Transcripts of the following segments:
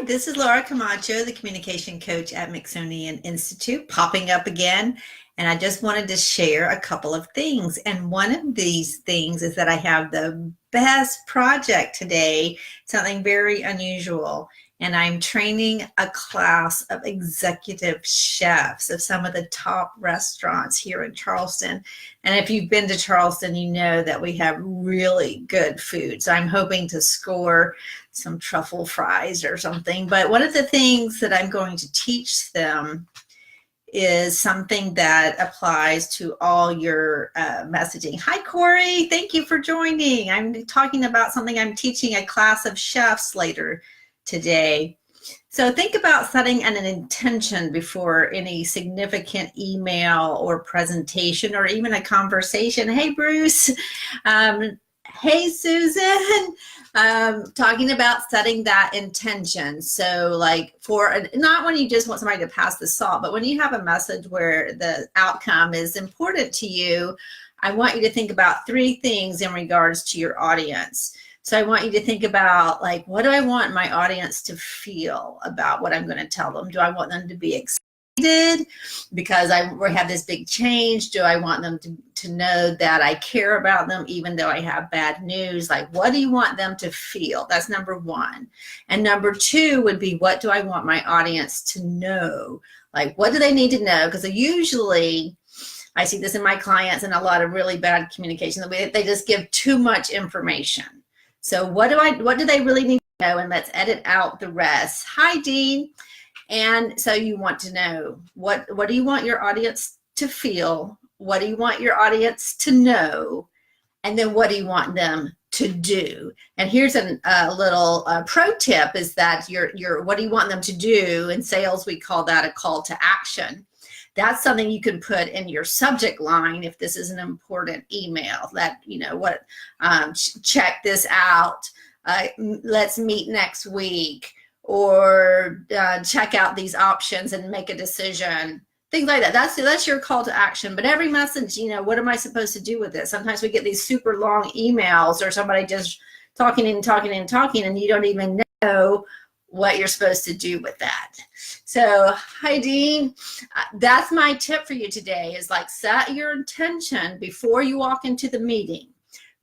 This is Laura Camacho, the communication coach at Mixonian Institute, popping up again. And I just wanted to share a couple of things. And one of these things is that I have the best project today, something very unusual. And I'm training a class of executive chefs of some of the top restaurants here in Charleston. And if you've been to Charleston, you know that we have really good food. So I'm hoping to score some truffle fries or something. But one of the things that I'm going to teach them is something that applies to all your messaging. Hi, Corey. Thank you for joining. I'm talking about something I'm teaching a class of chefs later today. So think about setting an intention before any significant email or presentation or even a conversation. Hey, Bruce. Hey, Susan. Talking about setting that intention. So like not when you just want somebody to pass the salt, but when you have a message where the outcome is important to you, I want you to think about 3 things in regards to your audience. So I want you to think about, like, what do I want my audience to feel about what I'm going to tell them? Do I want them to be excited because we have this big change? Do I want them to know that I care about them even though I have bad news? Like, what do you want them to feel? That's number 1. And number 2 would be, what do I want my audience to know? Like, what do they need to know? Because usually I see this in my clients and a lot of really bad communication. They just give too much information. So what do they really need to know? And let's edit out the rest. Hi, Dean. And so you want to know, what do you want your audience to feel? What do you want your audience to know? And then what do you want them to do? And here's a little pro tip, is that your what do you want them to do? In sales, we call that a call to action. That's something you can put in your subject line if this is an important email, that, check this out, let's meet next week, or check out these options and make a decision, things like that. That's your call to action. But every message, what am I supposed to do with this? Sometimes we get these super long emails, or somebody just talking and talking and talking, and you don't even know what you're supposed to do with that. So, hi, Dean. That's my tip for you today, is like, set your intention before you walk into the meeting,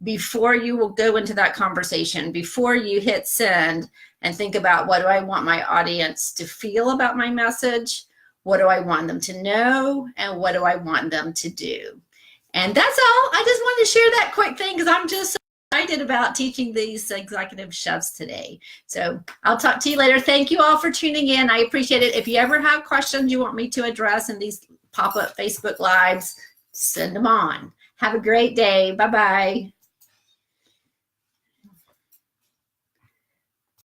before you will go into that conversation, before you hit send, and think about, what do I want my audience to feel about my message? What do I want them to know? And what do I want them to do? And that's all. I just wanted to share that quick thing because I'm just excited about teaching these executive chefs today. So I'll talk to you later. Thank you all for tuning in. I appreciate it. If you ever have questions you want me to address in these pop-up Facebook Lives, send them on. Have a great day. Bye-bye.